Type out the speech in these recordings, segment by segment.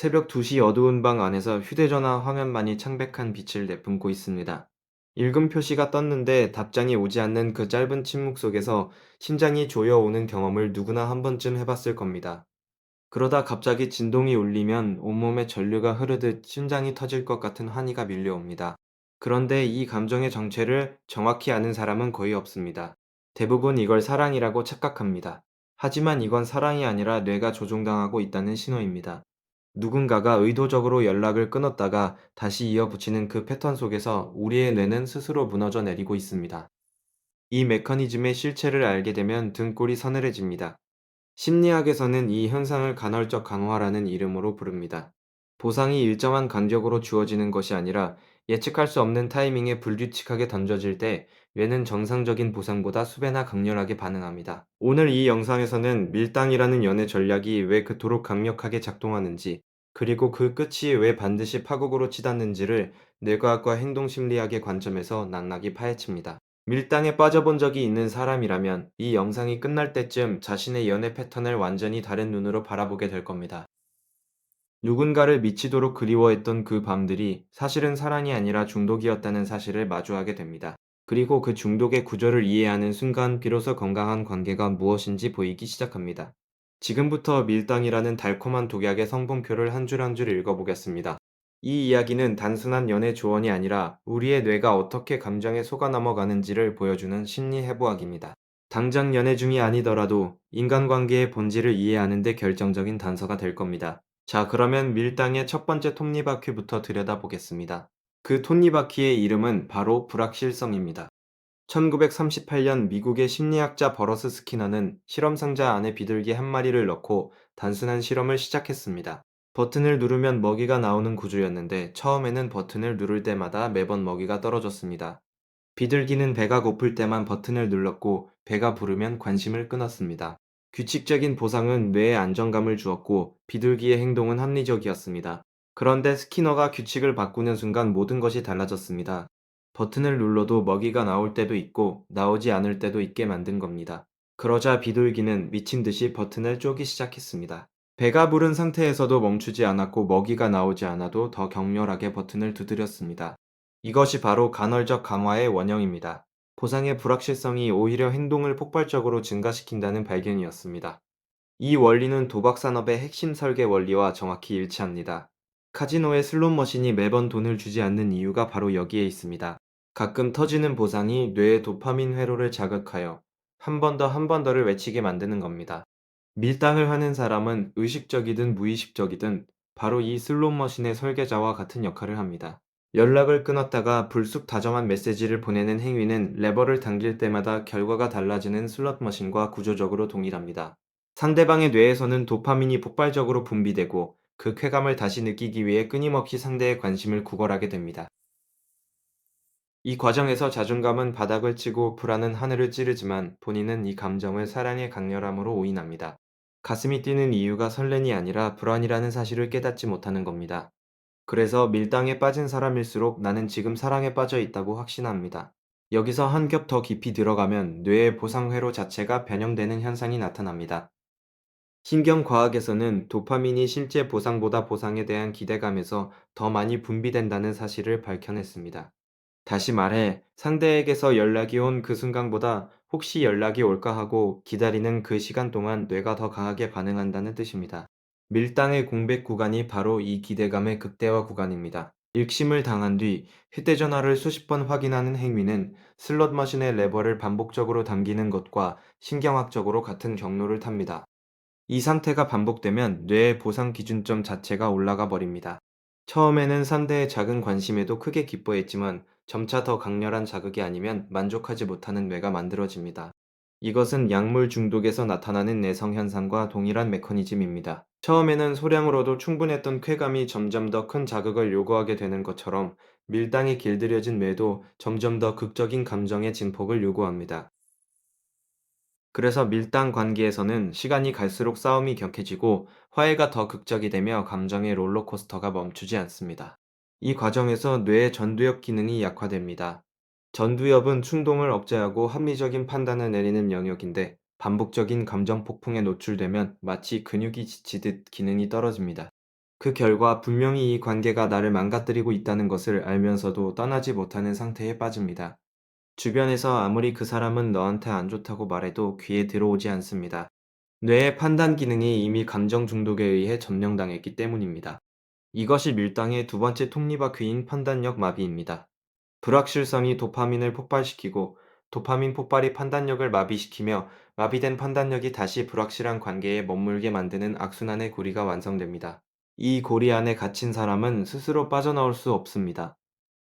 새벽 2시 어두운 방 안에서 휴대전화 화면만이 창백한 빛을 내뿜고 있습니다. 읽음 표시가 떴는데 답장이 오지 않는 그 짧은 침묵 속에서 심장이 조여오는 경험을 누구나 한 번쯤 해봤을 겁니다. 그러다 갑자기 진동이 울리면 온몸에 전류가 흐르듯 심장이 터질 것 같은 환희가 밀려옵니다. 그런데 이 감정의 정체를 정확히 아는 사람은 거의 없습니다. 대부분 이걸 사랑이라고 착각합니다. 하지만 이건 사랑이 아니라 뇌가 조종당하고 있다는 신호입니다. 누군가가 의도적으로 연락을 끊었다가 다시 이어붙이는 그 패턴 속에서 우리의 뇌는 스스로 무너져 내리고 있습니다. 이 메커니즘의 실체를 알게 되면 등골이 서늘해집니다. 심리학에서는 이 현상을 간헐적 강화라는 이름으로 부릅니다. 보상이 일정한 간격으로 주어지는 것이 아니라 예측할 수 없는 타이밍에 불규칙하게 던져질 때 뇌는 정상적인 보상보다 수배나 강렬하게 반응합니다. 오늘 이 영상에서는 밀당이라는 연애 전략이 왜 그토록 강력하게 작동하는지, 그리고 그 끝이 왜 반드시 파국으로 치닫는지를 뇌과학과 행동심리학의 관점에서 낭낭히 파헤칩니다. 밀당에 빠져본 적이 있는 사람이라면 이 영상이 끝날 때쯤 자신의 연애 패턴을 완전히 다른 눈으로 바라보게 될 겁니다. 누군가를 미치도록 그리워했던 그 밤들이 사실은 사랑이 아니라 중독이었다는 사실을 마주하게 됩니다. 그리고 그 중독의 구조를 이해하는 순간 비로소 건강한 관계가 무엇인지 보이기 시작합니다. 지금부터 밀당이라는 달콤한 독약의 성분표를 한 줄 한 줄 읽어보겠습니다. 이 이야기는 단순한 연애 조언이 아니라 우리의 뇌가 어떻게 감정에 속아 넘어가는지를 보여주는 심리 해부학입니다. 당장 연애 중이 아니더라도 인간관계의 본질을 이해하는 데 결정적인 단서가 될 겁니다. 자, 그러면 밀당의 첫 번째 톱니바퀴부터 들여다보겠습니다. 그 톱니바퀴의 이름은 바로 불확실성입니다. 1938년 미국의 심리학자 버러스 스키너는 실험 상자 안에 비둘기 한 마리를 넣고 단순한 실험을 시작했습니다. 버튼을 누르면 먹이가 나오는 구조였는데 처음에는 버튼을 누를 때마다 매번 먹이가 떨어졌습니다. 비둘기는 배가 고플 때만 버튼을 눌렀고 배가 부르면 관심을 끊었습니다. 규칙적인 보상은 뇌에 안정감을 주었고 비둘기의 행동은 합리적이었습니다. 그런데 스키너가 규칙을 바꾸는 순간 모든 것이 달라졌습니다. 버튼을 눌러도 먹이가 나올 때도 있고 나오지 않을 때도 있게 만든 겁니다. 그러자 비둘기는 미친 듯이 버튼을 쪼기 시작했습니다. 배가 부른 상태에서도 멈추지 않았고 먹이가 나오지 않아도 더 격렬하게 버튼을 두드렸습니다. 이것이 바로 간헐적 강화의 원형입니다. 보상의 불확실성이 오히려 행동을 폭발적으로 증가시킨다는 발견이었습니다. 이 원리는 도박 산업의 핵심 설계 원리와 정확히 일치합니다. 카지노의 슬롯머신이 매번 돈을 주지 않는 이유가 바로 여기에 있습니다. 가끔 터지는 보상이 뇌의 도파민 회로를 자극하여 한 번 더 한 번 더를 외치게 만드는 겁니다. 밀당을 하는 사람은 의식적이든 무의식적이든 바로 이 슬롯머신의 설계자와 같은 역할을 합니다. 연락을 끊었다가 불쑥 다정한 메시지를 보내는 행위는 레버를 당길 때마다 결과가 달라지는 슬롯머신과 구조적으로 동일합니다. 상대방의 뇌에서는 도파민이 폭발적으로 분비되고 그 쾌감을 다시 느끼기 위해 끊임없이 상대의 관심을 구걸하게 됩니다. 이 과정에서 자존감은 바닥을 치고 불안은 하늘을 찌르지만 본인은 이 감정을 사랑의 강렬함으로 오인합니다. 가슴이 뛰는 이유가 설렘이 아니라 불안이라는 사실을 깨닫지 못하는 겁니다. 그래서 밀당에 빠진 사람일수록 나는 지금 사랑에 빠져 있다고 확신합니다. 여기서 한 겹 더 깊이 들어가면 뇌의 보상회로 자체가 변형되는 현상이 나타납니다. 신경과학에서는 도파민이 실제 보상보다 보상에 대한 기대감에서 더 많이 분비된다는 사실을 밝혀냈습니다. 다시 말해, 상대에게서 연락이 온 그 순간보다 혹시 연락이 올까 하고 기다리는 그 시간 동안 뇌가 더 강하게 반응한다는 뜻입니다. 밀당의 공백 구간이 바로 이 기대감의 극대화 구간입니다. 읽심을 당한 뒤 휴대전화를 수십 번 확인하는 행위는 슬롯 머신의 레버를 반복적으로 당기는 것과 신경학적으로 같은 경로를 탑니다. 이 상태가 반복되면 뇌의 보상 기준점 자체가 올라가 버립니다. 처음에는 상대의 작은 관심에도 크게 기뻐했지만 점차 더 강렬한 자극이 아니면 만족하지 못하는 뇌가 만들어집니다. 이것은 약물 중독에서 나타나는 내성 현상과 동일한 메커니즘입니다. 처음에는 소량으로도 충분했던 쾌감이 점점 더 큰 자극을 요구하게 되는 것처럼 밀당이 길들여진 뇌도 점점 더 극적인 감정의 진폭을 요구합니다. 그래서 밀당 관계에서는 시간이 갈수록 싸움이 격해지고 화해가 더 극적이 되며 감정의 롤러코스터가 멈추지 않습니다. 이 과정에서 뇌의 전두엽 기능이 약화됩니다. 전두엽은 충동을 억제하고 합리적인 판단을 내리는 영역인데 반복적인 감정 폭풍에 노출되면 마치 근육이 지치듯 기능이 떨어집니다. 그 결과 분명히 이 관계가 나를 망가뜨리고 있다는 것을 알면서도 떠나지 못하는 상태에 빠집니다. 주변에서 아무리 그 사람은 너한테 안 좋다고 말해도 귀에 들어오지 않습니다. 뇌의 판단 기능이 이미 감정 중독에 의해 점령당했기 때문입니다. 이것이 밀당의 두 번째 톱니바퀴인 판단력 마비입니다. 불확실성이 도파민을 폭발시키고 도파민 폭발이 판단력을 마비시키며 마비된 판단력이 다시 불확실한 관계에 머물게 만드는 악순환의 고리가 완성됩니다. 이 고리 안에 갇힌 사람은 스스로 빠져나올 수 없습니다.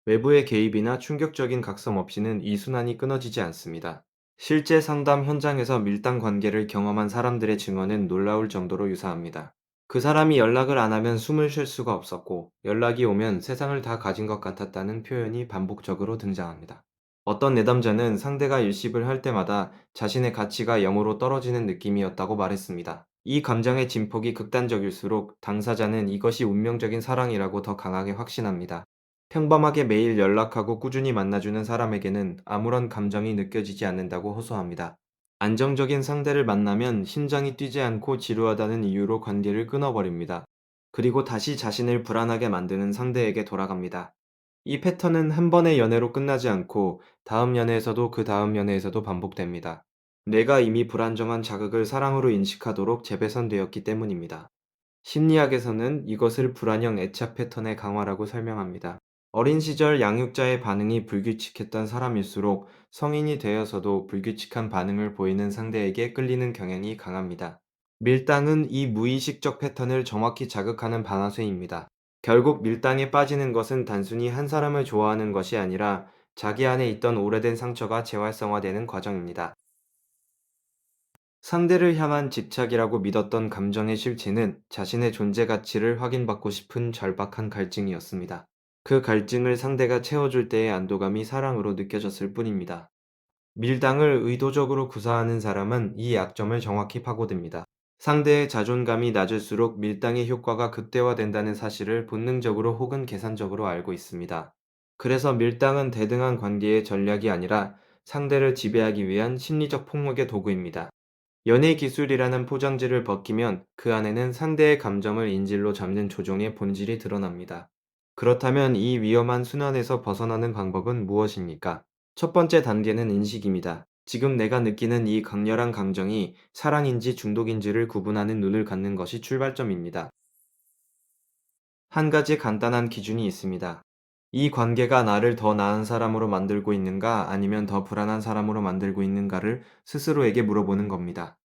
외부의 개입이나 충격적인 각성 없이는 이 순환이 끊어지지 않습니다. 실제 상담 현장에서 밀당 관계를 경험한 사람들의 증언은 놀라울 정도로 유사합니다. 그 사람이 연락을 안 하면 숨을 쉴 수가 없었고, 연락이 오면 세상을 다 가진 것 같았다는 표현이 반복적으로 등장합니다. 어떤 내담자는 상대가 일십을 할 때마다 자신의 가치가 0으로 떨어지는 느낌이었다고 말했습니다. 이 감정의 진폭이 극단적일수록 당사자는 이것이 운명적인 사랑이라고 더 강하게 확신합니다. 평범하게 매일 연락하고 꾸준히 만나주는 사람에게는 아무런 감정이 느껴지지 않는다고 호소합니다. 안정적인 상대를 만나면 심장이 뛰지 않고 지루하다는 이유로 관계를 끊어버립니다. 그리고 다시 자신을 불안하게 만드는 상대에게 돌아갑니다. 이 패턴은 한 번의 연애로 끝나지 않고 다음 연애에서도 그 다음 연애에서도 반복됩니다. 뇌가 이미 불안정한 자극을 사랑으로 인식하도록 재배선되었기 때문입니다. 심리학에서는 이것을 불안형 애착 패턴의 강화라고 설명합니다. 어린 시절 양육자의 반응이 불규칙했던 사람일수록 성인이 되어서도 불규칙한 반응을 보이는 상대에게 끌리는 경향이 강합니다. 밀당은 이 무의식적 패턴을 정확히 자극하는 방아쇠입니다. 결국 밀당에 빠지는 것은 단순히 한 사람을 좋아하는 것이 아니라 자기 안에 있던 오래된 상처가 재활성화되는 과정입니다. 상대를 향한 집착이라고 믿었던 감정의 실체는 자신의 존재 가치를 확인받고 싶은 절박한 갈증이었습니다. 그 갈증을 상대가 채워줄 때의 안도감이 사랑으로 느껴졌을 뿐입니다. 밀당을 의도적으로 구사하는 사람은 이 약점을 정확히 파고듭니다. 상대의 자존감이 낮을수록 밀당의 효과가 극대화된다는 사실을 본능적으로 혹은 계산적으로 알고 있습니다. 그래서 밀당은 대등한 관계의 전략이 아니라 상대를 지배하기 위한 심리적 폭력의 도구입니다. 연애 기술이라는 포장지를 벗기면 그 안에는 상대의 감정을 인질로 잡는 조종의 본질이 드러납니다. 그렇다면 이 위험한 순환에서 벗어나는 방법은 무엇입니까? 첫 번째 단계는 인식입니다. 지금 내가 느끼는 이 강렬한 감정이 사랑인지 중독인지를 구분하는 눈을 갖는 것이 출발점입니다. 한 가지 간단한 기준이 있습니다. 이 관계가 나를 더 나은 사람으로 만들고 있는가 아니면 더 불안한 사람으로 만들고 있는가를 스스로에게 물어보는 겁니다.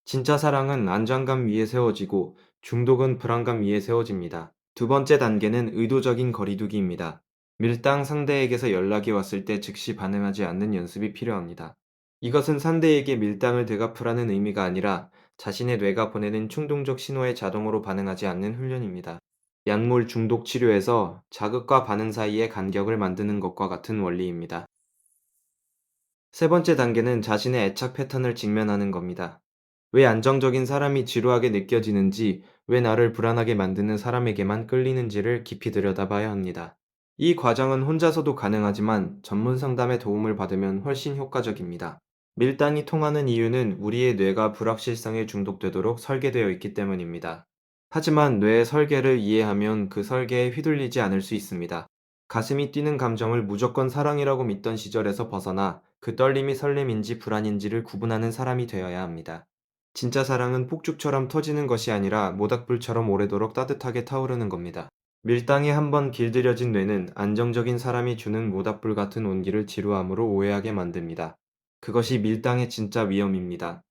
진짜 사랑은 안정감 위에 세워지고 중독은 불안감 위에 세워집니다. 두 번째 단계는 의도적인 거리두기입니다. 밀당 상대에게서 연락이 왔을 때 즉시 반응하지 않는 연습이 필요합니다. 이것은 상대에게 밀당을 되갚으라는 의미가 아니라 자신의 뇌가 보내는 충동적 신호에 자동으로 반응하지 않는 훈련입니다. 약물 중독 치료에서 자극과 반응 사이의 간격을 만드는 것과 같은 원리입니다. 세 번째 단계는 자신의 애착 패턴을 직면하는 겁니다. 왜 안정적인 사람이 지루하게 느껴지는지, 왜 나를 불안하게 만드는 사람에게만 끌리는지를 깊이 들여다봐야 합니다. 이 과정은 혼자서도 가능하지만 전문 상담의 도움을 받으면 훨씬 효과적입니다. 밀당이 통하는 이유는 우리의 뇌가 불확실성에 중독되도록 설계되어 있기 때문입니다. 하지만 뇌의 설계를 이해하면 그 설계에 휘둘리지 않을 수 있습니다. 가슴이 뛰는 감정을 무조건 사랑이라고 믿던 시절에서 벗어나 그 떨림이 설렘인지 불안인지를 구분하는 사람이 되어야 합니다. 진짜 사랑은 폭죽처럼 터지는 것이 아니라 모닥불처럼 오래도록 따뜻하게 타오르는 겁니다. 밀당에 한번 길들여진 뇌는 안정적인 사람이 주는 모닥불 같은 온기를 지루함으로 오해하게 만듭니다. 그것이 밀당의 진짜 위험입니다.